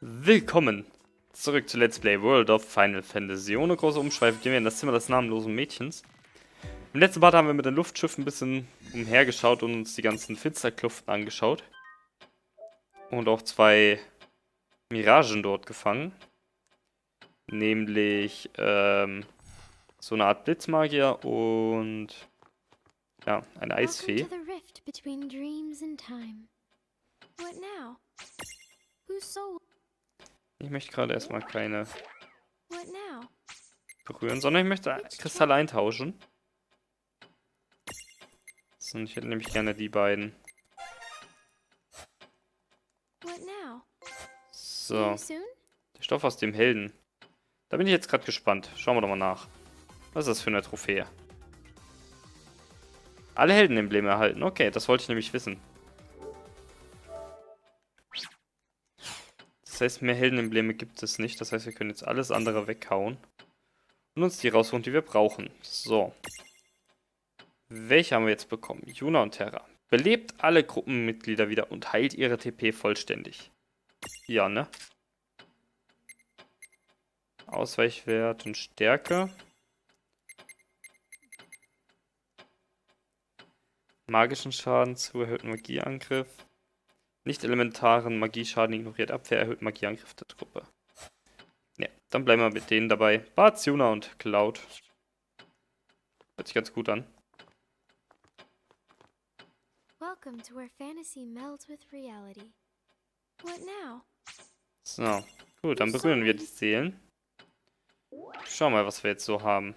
Willkommen zurück zu Let's Play World of Final Fantasy. Ohne große Umschweife gehen wir in das Zimmer des namenlosen Mädchens. Im letzten Part haben wir mit dem Luftschiff ein bisschen umhergeschaut und uns die ganzen Finsterkluften angeschaut. Und auch zwei Miragen dort gefangen. Nämlich so eine Art Blitzmagier und ja, eine Eisfee. Ich möchte gerade erstmal keine berühren, sondern ich möchte Kristalle eintauschen. So, ich hätte nämlich gerne die beiden. So. Der Stoff aus dem Helden. Da bin ich jetzt gerade gespannt. Schauen wir doch mal nach. Was ist das für eine Trophäe? Alle Heldenembleme erhalten. Okay, das wollte ich nämlich wissen. Das heißt, mehr Heldenembleme gibt es nicht. Das heißt, wir können jetzt alles andere weghauen. Und uns die rausholen, die wir brauchen. So. Welche haben wir jetzt bekommen? Uner und Terra. Belebt alle Gruppenmitglieder wieder und heilt ihre TP vollständig. Ja, ne? Ausweichwert und Stärke. Magischen Schaden zu erhöhten Magieangriff. Nicht elementaren Magieschaden ignoriert Abwehr, erhöht Magieangriff der Truppe. Ne, dann bleiben wir mit denen dabei. Bartz, Uner und Cloud. Hört sich ganz gut an. Welcome to where fantasy melds with reality. What now? So, gut, dann berühren wir die Seelen. Schauen wir mal, was wir jetzt so haben.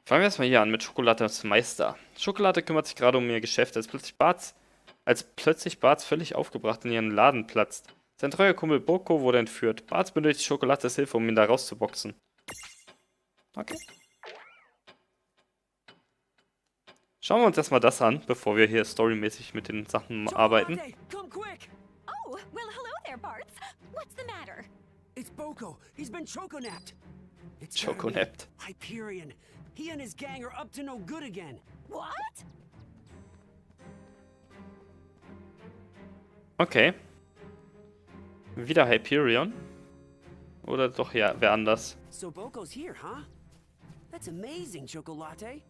Fangen wir erstmal hier an mit Chocolattes Meister. Chocolatte kümmert sich gerade um ihr Geschäft, als plötzlich Bartz völlig aufgebracht in ihren Laden platzt. Sein treuer Kumpel Boko wurde entführt. Bartz benötigt Chocolattes Hilfe, um ihn da rauszuboxen. Okay. Schauen wir uns erstmal das an, bevor wir hier storymäßig mit den Sachen arbeiten. Oh, well, hello there, Bartz. What's the matter? It's Boko. He's been choconapped. It's Choconapped. Hyperion. He and his gang are up to no good again. What? Okay. Wieder Hyperion? Oder doch ja, wer anders? So Boko's here, huh? That's amazing, Chocolatte.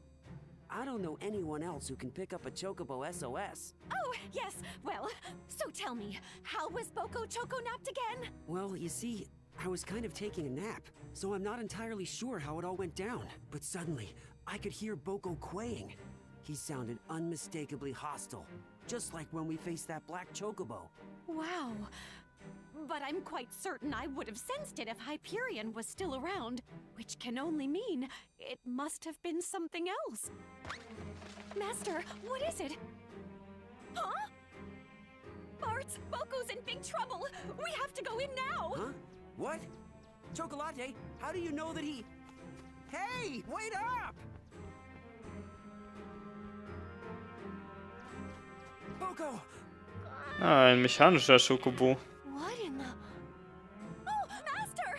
I don't know anyone else who can pick up a Chocobo SOS. Oh, yes. Well, so tell me, how was Boko choconapped again? Well, you see, I was kind of taking a nap, so I'm not entirely sure how it all went down. But suddenly, I could hear Boko kwaying. He sounded unmistakably hostile, just like when we faced that black Chocobo. Wow. But I'm quite certain I would have sensed it if Hyperion was still around, which can only mean it must have been something else. Master, what is it? Huh? Bartz, Boko's in big trouble. We have to go in now. Huh? What? Chocolatte, how do you know that he... Hey, wait up! Boko! Ah, ein mechanischer Chocobo. What in the... Oh, Master!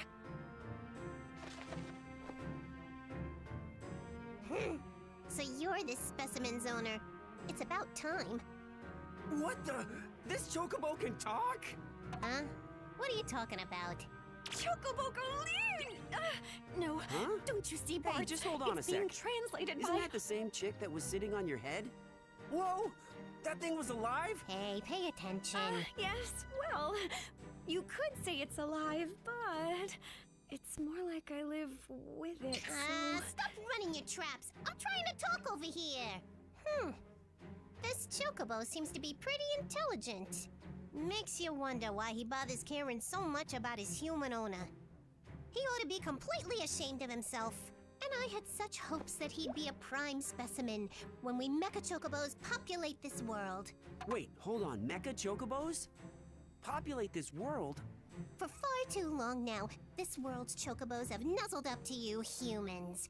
So you're this specimen's owner. It's about time. What the? This Chocobo can talk? Huh? What are you talking about? Chocobo Goline! No, Huh? don't you see, Bartz? Hey, just hold on it's a being sec. translated Isn't by... that the same chick that was sitting on your head? Whoa! That thing was alive? Hey, pay attention. Yes, well, you could say it's alive, but it's more like I live with it, so... Stop running your traps. I'm trying to talk over here. This Chocobo seems to be pretty intelligent. Makes you wonder why he bothers caring so much about his human owner. He ought to be completely ashamed of himself. And I had such hopes that he'd be a prime specimen when we Mecha Chocobos populate this world. Wait, hold on. Mecha Chocobos? Populate this world? For far too long now, this world's Chocobos have nuzzled up to you humans.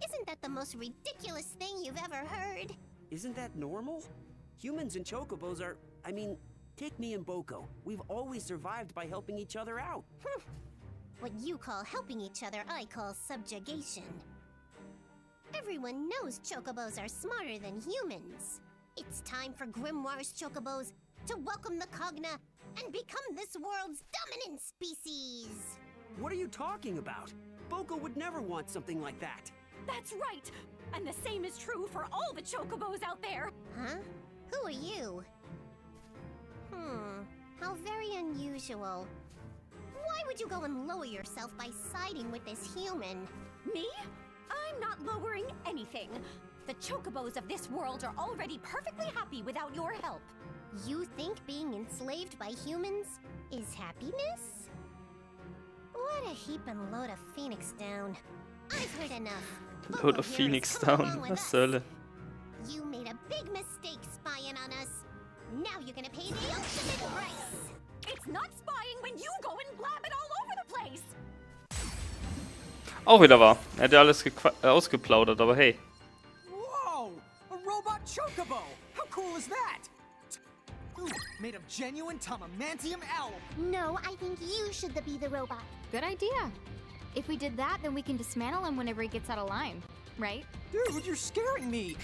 Isn't that the most ridiculous thing you've ever heard? Isn't that normal? Humans and Chocobos are... I mean, take me and Boko. We've always survived by helping each other out. What you call helping each other, I call subjugation. Everyone knows chocobos are smarter than humans. It's time for Grimoire's chocobos to welcome the Cogna and become this world's dominant species. What are you talking about? Boko would never want something like that. That's right! And the same is true for all the chocobos out there! Huh? Who are you? How very unusual. Why would you go and lower yourself by siding with this human? Me? I'm not lowering anything. The chocobos of this world are already perfectly happy without your help. You think being enslaved by humans is happiness? What a heap and load of Phoenix down. I've heard enough. Load of Phoenix down. Was zur Hölle? You made a big mistake spying on us. Now you're gonna pay the ultimate price. It's not spying when you go and blab it all over the place! Auch wieder wahr. Er hat ja alles ausgeplaudert, aber hey. Whoa! A robot chocobo! How cool is that? Ooh, made of genuine tamamantium owl. No, I think you should be the robot. Good idea. If we did that, then we can dismantle him whenever he gets out of line, right? Dude, you're scaring me.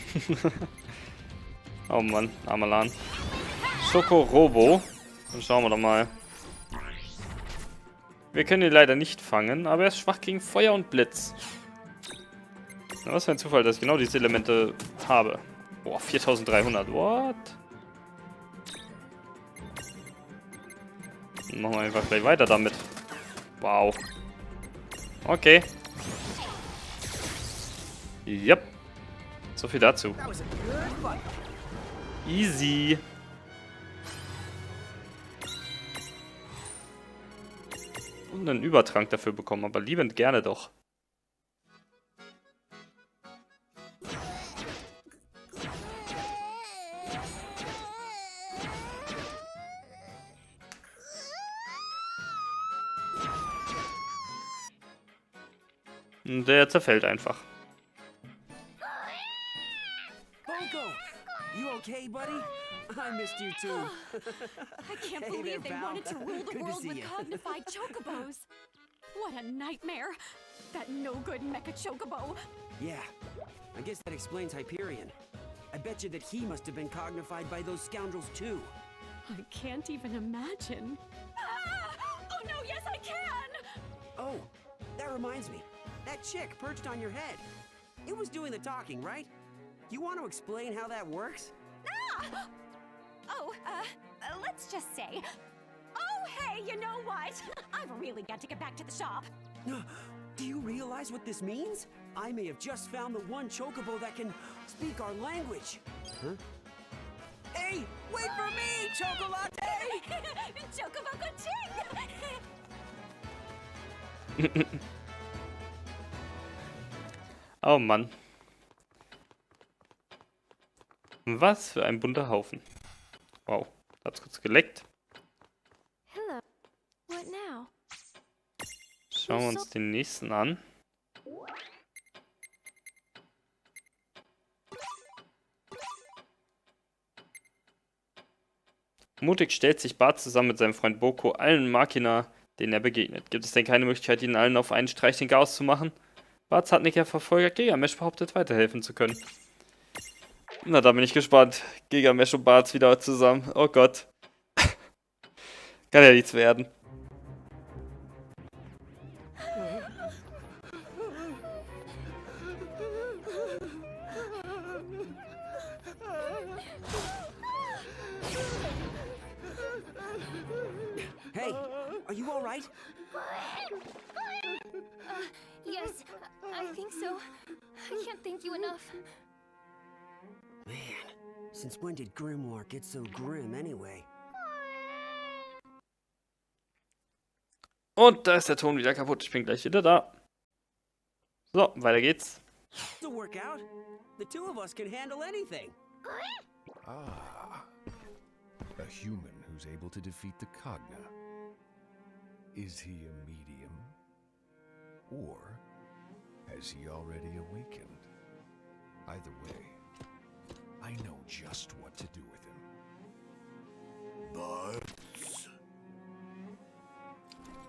Oh Mann, Amalan. Schokorobo. Dann schauen wir doch mal. Wir können ihn leider nicht fangen, aber er ist schwach gegen Feuer und Blitz. Na, was für ein Zufall, dass ich genau diese Elemente habe. Boah, 4300. What? Dann machen wir einfach gleich weiter damit. Wow. Okay. Yep. So viel dazu. That was a good fight. Easy. Und einen Übertrank dafür bekommen, aber liebend gerne doch. Und der zerfällt einfach. Boko! You okay, buddy? I missed you too. I can't Hey believe there, they pal. wanted to rule the Good to world see with ya. cognified chocobos. What a nightmare! That no-good mecha chocobo. Yeah, I guess that explains Hyperion. I bet you that he must have been cognified by those scoundrels too. I can't even imagine. Ah! Oh no, yes I can! Oh, that reminds me. That chick perched on your head. It was doing the talking, right? You want to explain how that works? Ah! Oh, let's just say... Oh, hey, you know what? I've really got to get back to the shop. Do you realize what this means? I may have just found the one chocobo that can speak our language. Huh? Hey, wait for me, Chocolatte! Chocobo Ching! Oh Mann. Was für ein bunter Haufen. Wow, hat's kurz geleckt. Hello. What now? Schauen wir uns den nächsten an. Mutig stellt sich Bartz zusammen mit seinem Freund Boko allen Machina, denen er begegnet. Gibt es denn keine Möglichkeit, ihnen allen auf einen Streich den Chaos zu machen? Bartz hat nicht der Verfolger Gilgamesh behauptet, weiterhelfen zu können. Na, da bin ich gespannt. Gilgamesh und Bartz wieder zusammen. Oh Gott. Kann ja nichts werden. Hey, are you all right? Yes, I think so. I can't thank you enough. Man, since when did Grimoire get so grim anyway? Und da ist der Ton wieder kaputt. Ich bin gleich wieder da. So, weiter geht's. To work out, the two of us can handle anything. Ah, a human who's able to defeat the Cogna. Is he a medium? Or has he already awakened? Either way, I know just what to do with him. Bartz!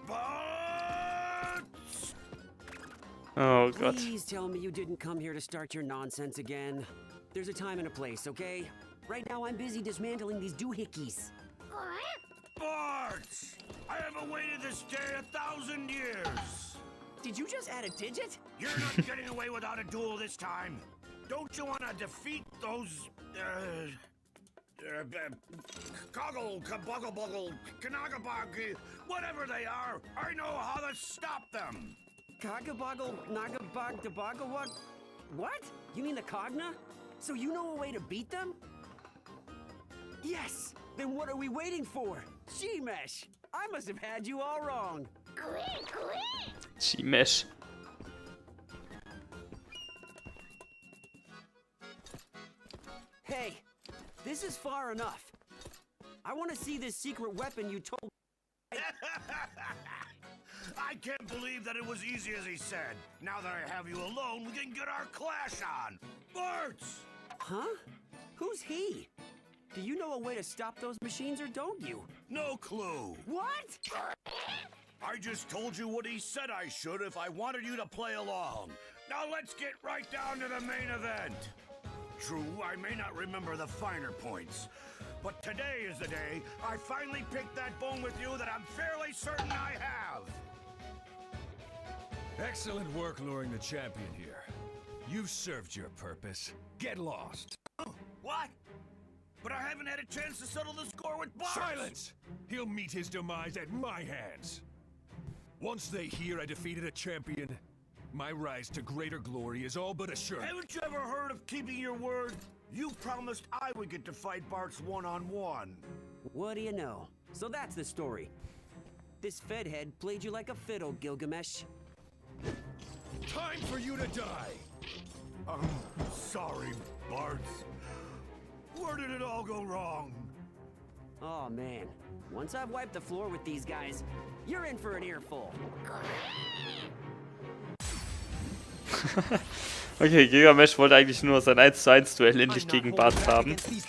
Bartz! Oh Gott. Please tell me you didn't come here to start your nonsense again. There's a time and a place, okay? Right now I'm busy dismantling these doohickeys. Bartz! I have awaited this day 1,000 years! Did you just add a digit? You're not getting away without a duel this time! Don't you want to defeat those, Coggle, Kabuggle, Kanagabog, whatever they are? I know how to stop them! Kagaboggle, Nagabog, Deboggle, what? You mean the Cogna? So you know a way to beat them? Yes! Then what are we waiting for? Shemesh! I must have had you all wrong. Gilgamesh. Hey, this is far enough. I want to see this secret weapon you told. I can't believe that it was easy as he said. Now that I have you alone, we can get our clash on. Bartz! Huh? Who's he? Do you know a way to stop those machines or don't you? No clue. What? I just told you what he said I should if I wanted you to play along. Now let's get right down to the main event. True, I may not remember the finer points, but today is the day I finally picked that bone with you that I'm fairly certain I have. Excellent work luring the champion here. You've served your purpose. Get lost. What? But I haven't had a chance to settle the score with Bartz. Silence! He'll meet his demise at my hands. Once they hear I defeated a champion, my rise to greater glory is all but assured. Haven't you ever heard of keeping your word? You promised I would get to fight Bartz one-on-one. What do you know? So that's the story. This Fed head played you like a fiddle, Gilgamesh. Time for you to die! I'm sorry, Bartz. Where did it all go wrong? Oh man, once I've wiped the floor with these guys, you're in for an earful. Okay, Gilgamesh wollte eigentlich nur sein 1:1 Duell endlich gegen Bartz haben. Agreed.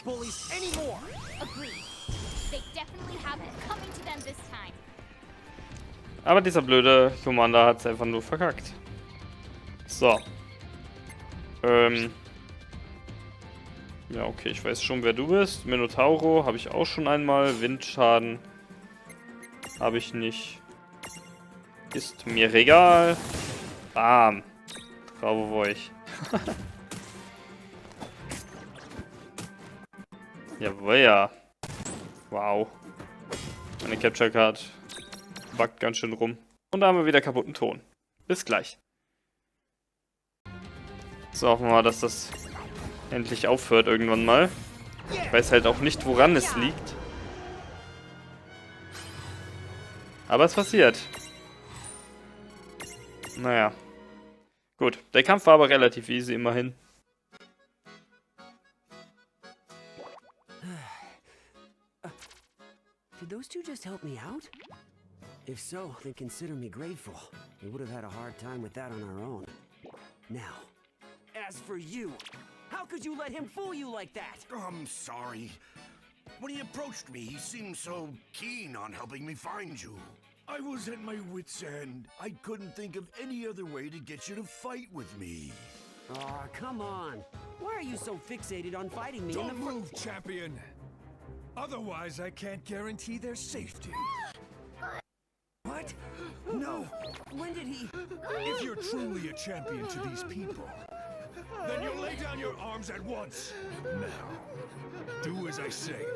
They definitely have it coming to them this time. Aber dieser blöde Commander hat es einfach nur verkackt. So. Ja, okay, ich weiß schon, wer du bist. Minotauro habe ich auch schon einmal. Windschaden habe ich nicht. Ist mir egal. Bam. Traubewoich. Jawohl, ja. Wow. Meine Capture Card backt ganz schön rum. Und da haben wir wieder kaputten Ton. Bis gleich. So, hoffen wir mal, dass das endlich aufhört irgendwann mal. Ich weiß halt auch nicht, woran es liegt. Aber es passiert. Naja. Gut, der Kampf war aber relativ easy immerhin. Did those two just help me out? If so, then consider me grateful. We would have had a hard time with that on our own. Now, as for you, how could you let him fool you like that? I'm sorry. When he approached me, he seemed so keen on helping me find you. I was at my wit's end. I couldn't think of any other way to get you to fight with me. Aw, come on. Why are you so fixated on fighting me? Don't move, champion! Otherwise, I can't guarantee their safety. What? No. When did he? If you're truly a champion to these people, then you lay down your arms at once. Now, do as I say.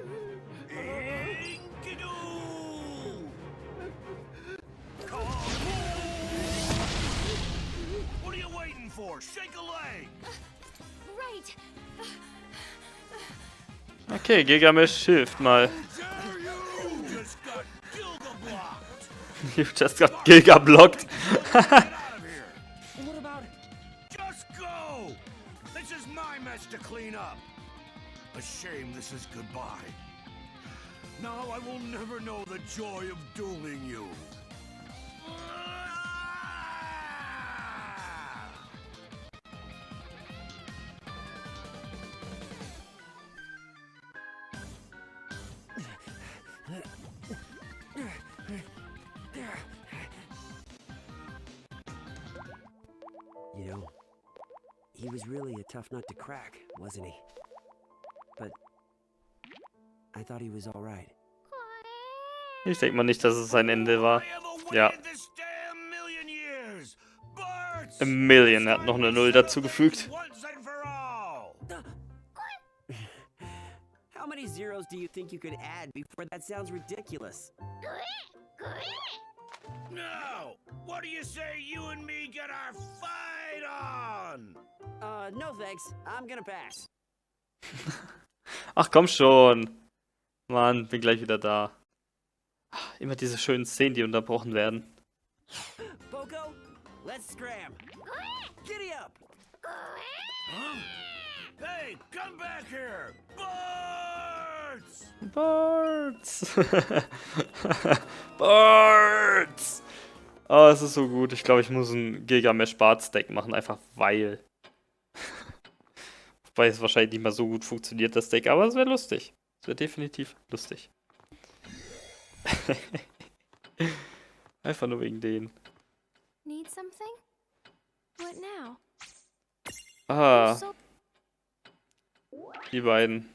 What are you waiting for? Shake a leg! Right. Okay, Gilgamesh hilft mal. You just got You just got Gilgablocked. Gilgablocked. Get out of here! What about? Just go! This is my mess to clean up. A shame this is goodbye. Now I will never know the joy of dueling you. He was really a tough nut to crack, wasn't he? But I thought he was all right. Ich denke mal nicht, dass es sein Ende war. I have Ja. awaited this day a million years. Bartz! A million, er hat noch eine Null dazugefügt. Once and for all. How many zeros do you think you could add before that sounds ridiculous? No! What do you say you and me get our fight on? No thanks. I'm gonna pass. Ach komm schon. Mann, bin gleich wieder da. Immer diese schönen Szenen, die unterbrochen werden. Boko, let's scram. Giddy up. Huh? Hey, come back here! Bartz! Bartz. Bartz. Oh, es ist so gut. Ich glaube, ich muss ein Gilgamesh Bartz Deck machen, einfach weil. Wobei es wahrscheinlich nicht mehr so gut funktioniert, das Deck, aber es wäre lustig. Es wäre definitiv lustig. Einfach nur wegen denen. Need something? What now? Ah, die beiden.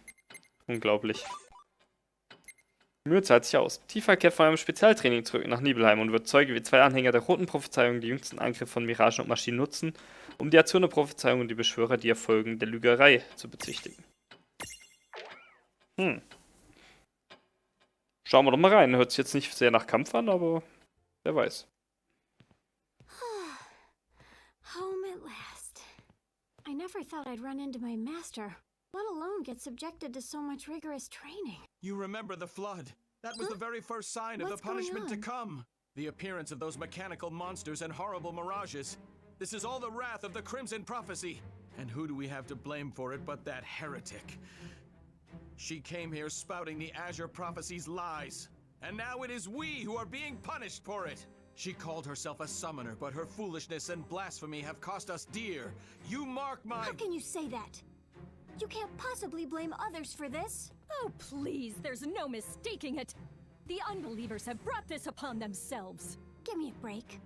Unglaublich. Die Mühe zahlt sich aus. Tifa kehrt von einem Spezialtraining zurück nach Nibelheim und wird Zeuge, wie zwei Anhänger der roten Prophezeiung die jüngsten Angriffe von Miragen und Maschinen nutzen, um die Azurne Prophezeiung und die Beschwörer die Erfolgen der Lügerei zu bezichtigen. Schauen wir doch mal rein. Hört sich jetzt nicht sehr nach Kampf an, aber wer weiß. Home at last. I never thought I'd run into my master, let alone get subjected to so much rigorous training. You remember the flood. That was the very first sign of What's the punishment to going come. The appearance of those mechanical monsters and horrible mirages. This is all the wrath of the Crimson Prophecy. And who do we have to blame for it but that heretic? She came here spouting the Azure Prophecy's lies. And now it is we who are being punished for it. She called herself a summoner, but her foolishness and blasphemy have cost us dear. You mark my... How can you say that? You can't possibly blame others for this. Oh, please, there's no mistaking it. The unbelievers have brought this upon themselves. Give me a break.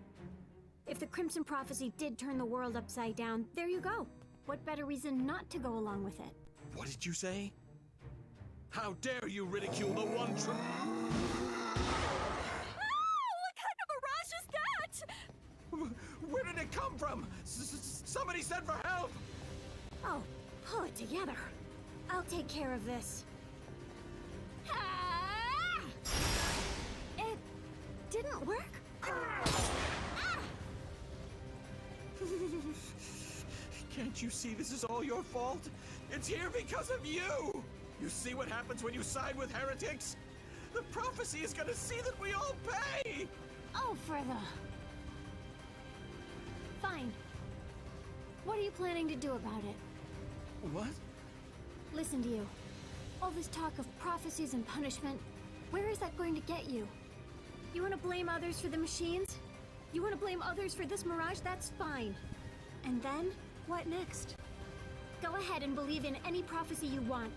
If the Crimson Prophecy did turn the world upside down, there you go. What better reason not to go along with it? What did you say? How dare you ridicule the one true... What kind of mirage is that? Where did it come from? Somebody send for help! Oh, pull it together. I'll take care of this. Ah! It didn't work? Ah! Can't you see this is all your fault? It's here because of you! You see what happens when you side with heretics? The prophecy is gonna see that we all pay! Oh, for the... Fine. What are you planning to do about it? What? Listen to you. All this talk of prophecies and punishment, where is that going to get you? You want to blame others for the machines? You want to blame others for this mirage? That's fine. And then, what next? Go ahead and believe in any prophecy you want,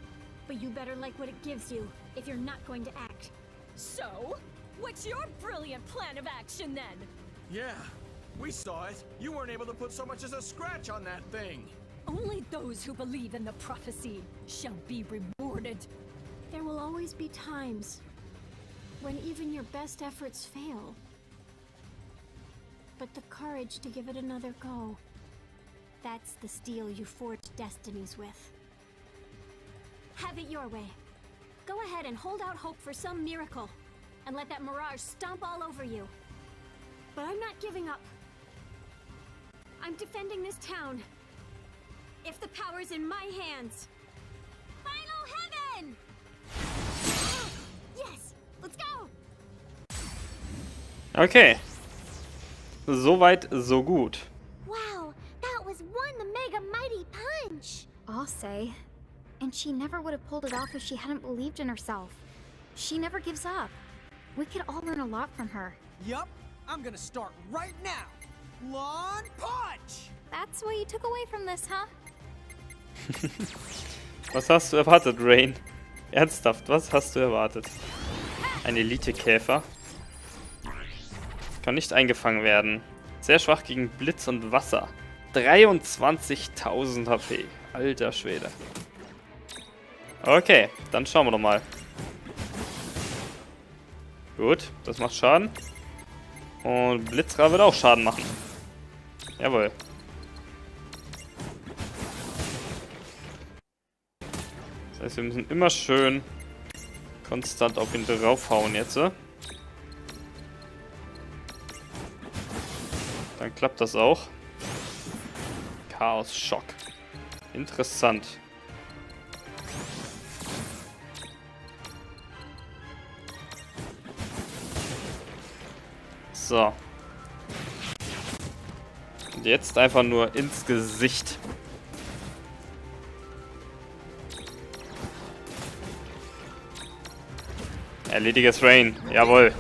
but you better like what it gives you if you're not going to act. So, what's your brilliant plan of action then? Yeah, we saw it. You weren't able to put so much as a scratch on that thing. Only those who believe in the prophecy shall be rewarded. There will always be times when even your best efforts fail. But the courage to give it another go, that's the steel you forge destinies with. Have it your way. Go ahead and hold out hope for some miracle, and let that mirage stomp all over you. But I'm not giving up. I'm defending this town. If the power's in my hands. Final heaven! Yes! Let's go! Okay. Soweit, so gut. Wow, that was one mega mighty punch. I'll say. And she never would have pulled it off if she hadn't believed in herself. She never gives up. We could all learn a lot from her. Yup, I'm gonna start right now. Lawn punch! That's what you took away from this, huh? Was hast du erwartet, Rain? Ernsthaft, was hast du erwartet? Ein Elite-Käfer. Kann nicht eingefangen werden. Sehr schwach gegen Blitz und Wasser. 23.000 HP. Alter Schwede. Okay, dann schauen wir doch mal. Gut, das macht Schaden. Und Blitzra wird auch Schaden machen. Jawohl. Das heißt, wir müssen immer schön konstant auf ihn draufhauen jetzt. Dann klappt das auch. Chaos-Schock. Interessant. So. Und jetzt einfach nur ins Gesicht. Erlediges Rain. Jawohl.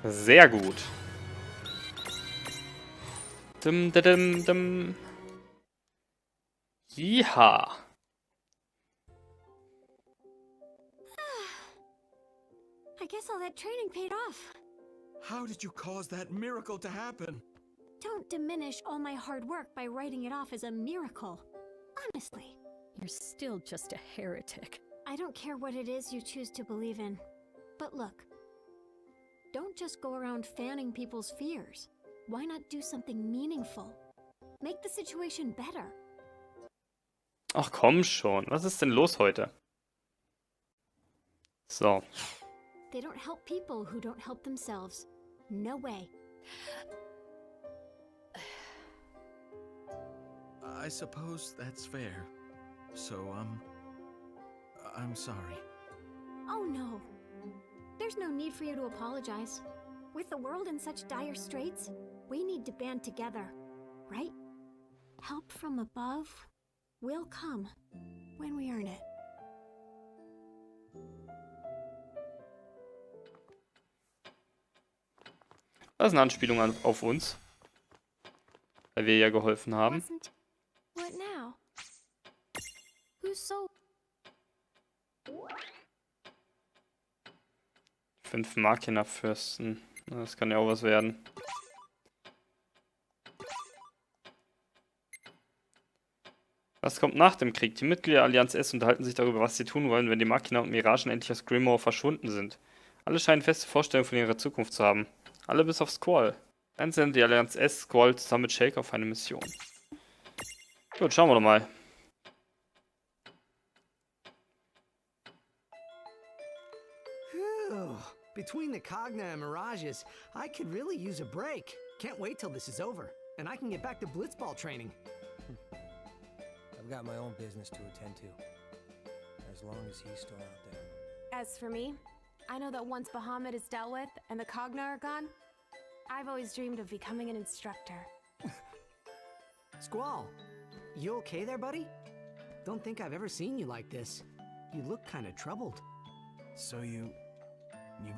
Sehr gut. Dim, dim, dim. Ja. I guess all that training paid off. How did you cause that miracle to happen? Don't diminish all my hard work by writing it off as a miracle. Honestly. You're still just a heretic. I don't care what it is you choose to believe in. But look. Don't just go around fanning people's fears. Why not do something meaningful? Make the situation better. Ach komm schon. Was ist denn los heute? So. They don't help people who don't help themselves. No way. I suppose that's fair. So, I'm sorry. Oh no. There's no need for you to apologize. With the world in such dire straits, we need to band together, right? Help from above will come when we earn it. Das ist eine Anspielung auf uns. Weil wir ja geholfen haben. What now? Who's so... 5 Makina-Fürsten. Das kann ja auch was werden. Was kommt nach dem Krieg? Die Mitglieder der Allianz S unterhalten sich darüber, was sie tun wollen, wenn die Makina und Miragen endlich aus Grimoire verschwunden sind. Alle scheinen feste Vorstellungen von ihrer Zukunft zu haben. Alle bis auf Squall. Dann sendet die Allianz S Squall zusammen mit Shake auf eine Mission. Gut, schauen wir doch mal. Phew. Between the Cogna and Mirages, I could really use a break. Can't wait till this is over, and I can get back to blitzball training. I've got my own business to attend to. As long as he's still out there. As for me, I know that once Bahamut is dealt with and the Cogna are gone, I've always dreamed of becoming an instructor. Squall, you okay there, buddy? Don't think I've ever seen you like this. You look kind of troubled. So you've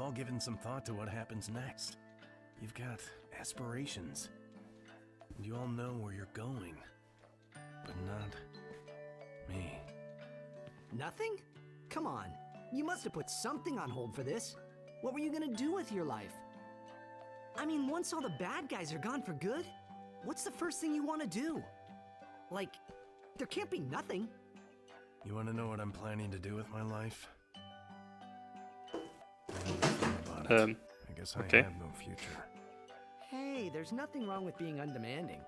all given some thought to what happens next. You've got aspirations. And you all know where you're going. But not me. Nothing? Come on. You must have put something on hold for this. What were you gonna do with your life? I mean, once all the bad guys are gone for good, what's the first thing you want to do? Like, there can't be nothing. You want to know what I'm planning to do with my life? I don't think about it. I guess I have no future. Hey, there's nothing wrong with being undemanding.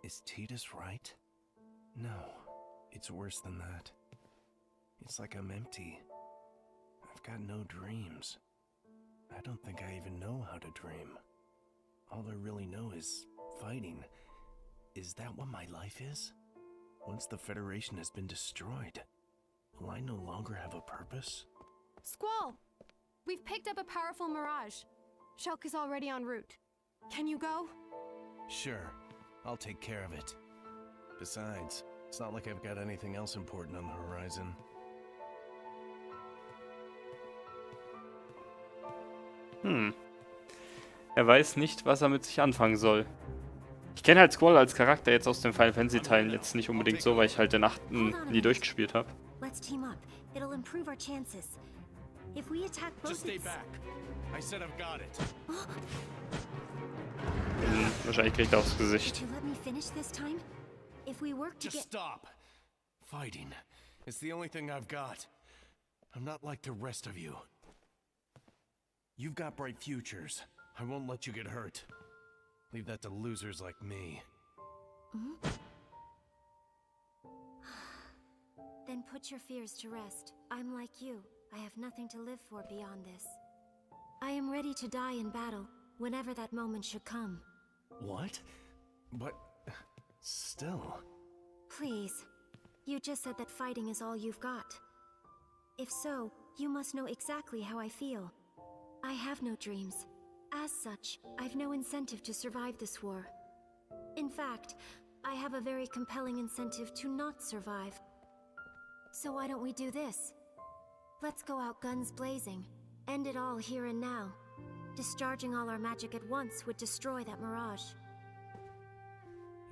Is Titus right? No, it's worse than that. It's like I'm empty. I've got no dreams. I don't think I even know how to dream. All I really know is fighting. Is that what my life is? Once the Federation has been destroyed, will I no longer have a purpose? Squall! We've picked up a powerful mirage. Shulk is already en route. Can you go? Sure, I'll take care of it. Besides, it's not like I've got anything else important on the horizon. Er weiß nicht, was er mit sich anfangen soll. Ich kenne halt Squall als Charakter jetzt aus den Final Fantasy Teilen jetzt nicht unbedingt so, weil ich halt den 8. nie durchgespielt habe. Let's team up. It'll improve our chances. If we attack both, Just stay back. I said I've got it. Wahrscheinlich kriegt er aufs Gesicht. Could you let me finish this time? If we work Just stop. Fighting. It's the only thing I've got. I'm not like the rest of you. You've got bright futures. I won't let you get hurt. Leave that to losers like me. Then put your fears to rest. I'm like you. I have nothing to live for beyond this. I am ready to die in battle, whenever that moment should come. What? But... still... Please. You just said that fighting is all you've got. If so, you must know exactly how I feel. I have no dreams. As such, I've no incentive to survive this war. In fact, I have a very compelling incentive to not survive. So why don't we do this? Let's go out guns blazing. End it all here and now. Discharging all our magic at once would destroy that mirage.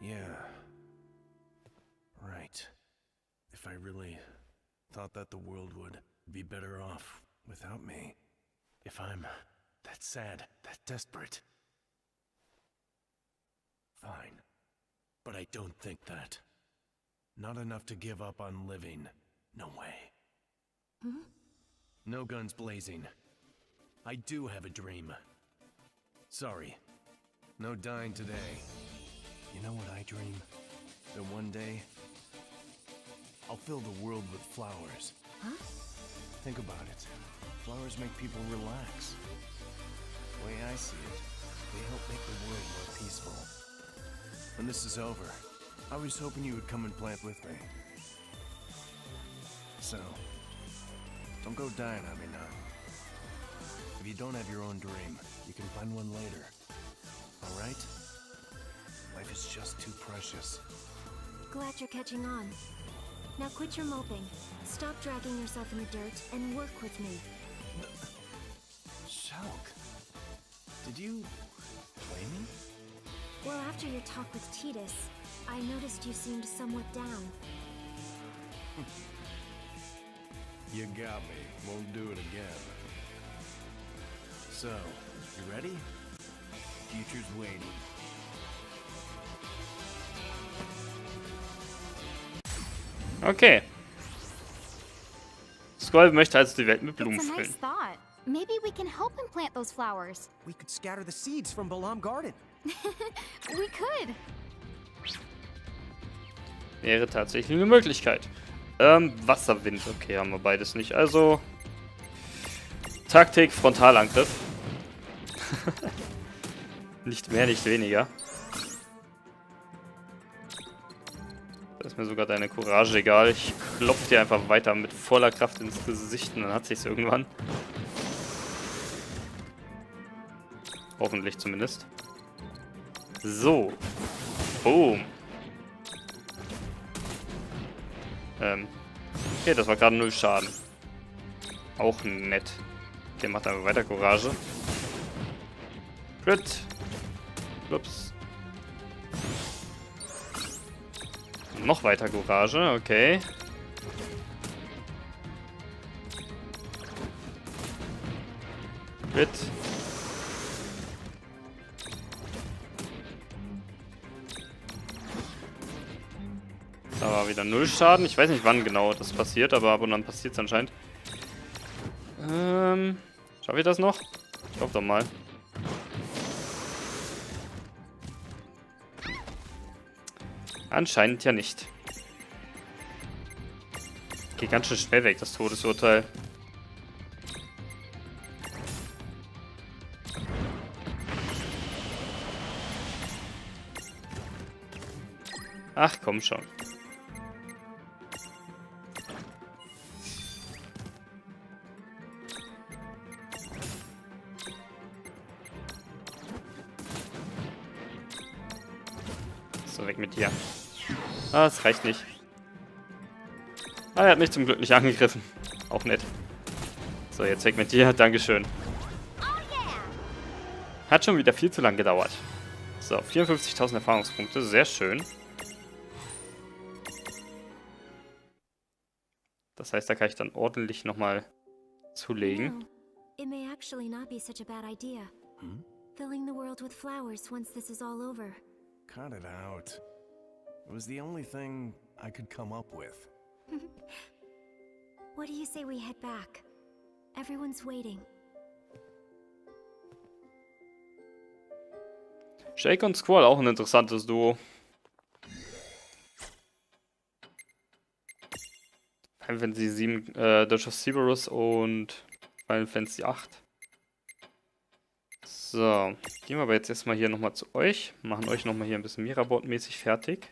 Yeah. Right. If I really thought that the world would be better off without me. If I'm that sad, that desperate. Fine. But I don't think that. Not enough to give up on living. No way. No guns blazing. I do have a dream. Sorry. No dying today. You know what I dream? That one day, I'll fill the world with flowers. Huh? Think about it. Flowers make people relax. The way I see it, they help make the world more peaceful. When this is over, I was hoping you would come and plant with me. So, don't go dying on me now. If you don't have your own dream, you can find one later. Alright? Life is just too precious. Glad you're catching on. Now quit your moping. Stop dragging yourself in the dirt and work with me. Shulk, did you play me? Well, after your talk with Titus, I noticed you seemed somewhat down. You got me. Won't do it again. So, you ready? Future's waiting. Okay. Squall möchte also die Welt mit Blumen It's a nice füllen. thought. Maybe we can help him plant those flowers. We could scatter the seeds from Balam Garden. We could. Wäre tatsächlich eine Möglichkeit. Wasserwind. Okay, haben wir beides nicht. Also Taktik, Frontalangriff. Nicht mehr, nicht weniger. Da ist mir sogar deine Courage egal. Ich klopfe dir einfach weiter mit voller Kraft ins Gesicht und dann hat sich's irgendwann. Hoffentlich zumindest. So. Boom. Okay, das war gerade 0 Schaden. Auch nett. Okay, macht einfach weiter Courage. Crit. Ups. Noch weiter Courage, okay. Crit. Da war wieder 0 Schaden. Ich weiß nicht, wann genau das passiert, aber ab und an passiert es anscheinend. Schaffe ich das noch? Ich hoffe doch mal. Anscheinend ja nicht. Geht ganz schön schnell weg, das Todesurteil. Ach, komm schon. So, weg mit dir. Ah, das reicht nicht. Ah, er hat mich zum Glück nicht angegriffen. Auch nett. So, jetzt weg mit dir. Dankeschön. Hat schon wieder viel zu lang gedauert. So, 54.000 Erfahrungspunkte. Sehr schön. Das heißt, da kann ich dann ordentlich nochmal zulegen. No, it may actually not be such a bad idea. Filling the world with flowers once this is all over. Cut it out. It was the only thing I could come up with. What do you say we head back? Everyone's waiting. Shake und Squall, auch ein interessantes Duo. Final Fantasy 7, Dirge of Cerberus und Final Fantasy 8. So, gehen wir aber jetzt erstmal hier nochmal zu euch. Machen euch nochmal hier ein bisschen Mirabout-mäßig fertig.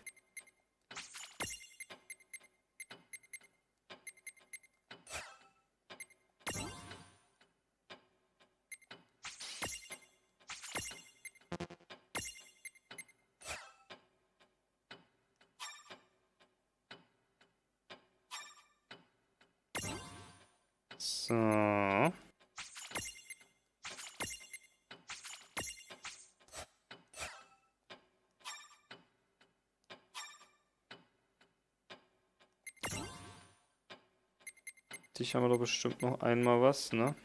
So. Dich haben wir doch bestimmt noch einmal was, ne?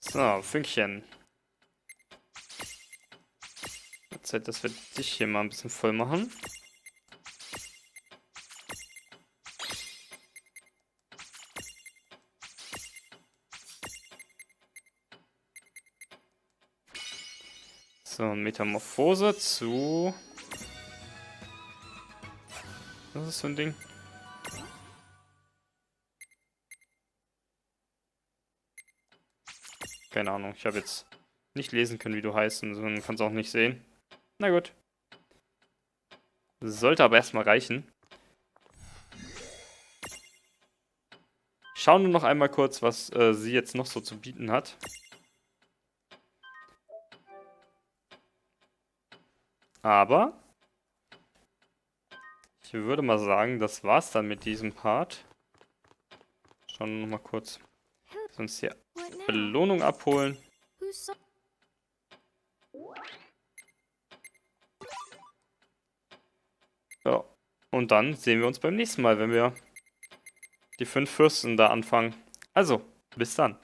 So, Fünkchen. Zeit, dass wir dich hier mal ein bisschen voll machen. So, Metamorphose zu... Was ist das für ein Ding? Keine Ahnung, ich habe jetzt nicht lesen können, wie du heißt, und man kann es auch nicht sehen. Na gut. Sollte aber erstmal reichen. Schauen wir noch einmal kurz, was sie jetzt noch so zu bieten hat. Aber ich würde mal sagen, das war's dann mit diesem Part. Schauen wir noch mal kurz. Sonst hier Belohnung abholen. Ja, und dann sehen wir uns beim nächsten Mal, wenn wir die 5 Fürsten da anfangen. Also, bis dann.